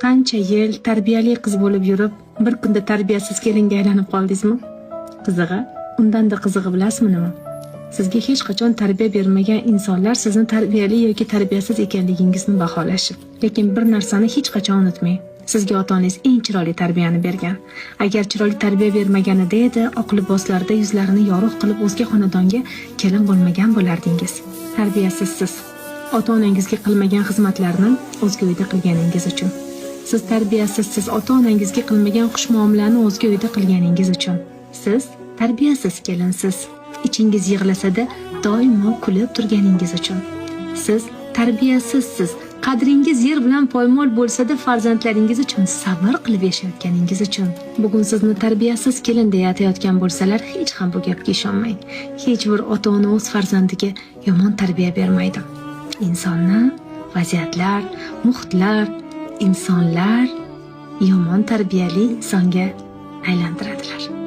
Qancha yil tarbiyali qiz bo'lib yurib, bir kunda tarbiyasiz kelinga aylanib qoldingizmi? Qizig'i, undanda qizig'i bilasizmi nima? Sizga hech qachon tarbiya bermagan insonlar sizni tarbiyali yoki tarbiyasiz ekanligingizni baholashi. Lekin bir narsani hech qachon unutmang. Sizga ota-onangiz eng chiroyli tarbiyani bergan. Agar chiroyli tarbiya bermaganida edi, oq liboslarda yuzlarini yorug' qilib o'zga xonadonga kelin bo'lmagan bo'lardingiz. Tarbiyasizsiz. Ota-onangizga qilmagan xizmatlarni o'zga uyda qilganingiz uchun. Siz tarbiyasizsiz, ota-onangizga qilmagan xushmuomalani o'zga uyda qilganingiz uchun. Siz tarbiyasiz kelinsiz. Ichingiz yig'lasada doimo kulib turganingiz uchun. Siz tarbiyasizsiz. Qadringiz yer bilan poymol bo'lsa-da farzandlaringiz uchun sabr qilib yashayotganingiz uchun. Bugun sizni tarbiyasiz kelin deya atayotgan bo'lsalar, hech ham bu gapga ishonmang. Hech bir ota-ona o'z farzandiga yomon tarbiya bermaydi. Insonni vaziyatlar, muhitlar, insonlar yomon tarbiyali insonga aylantiradilar.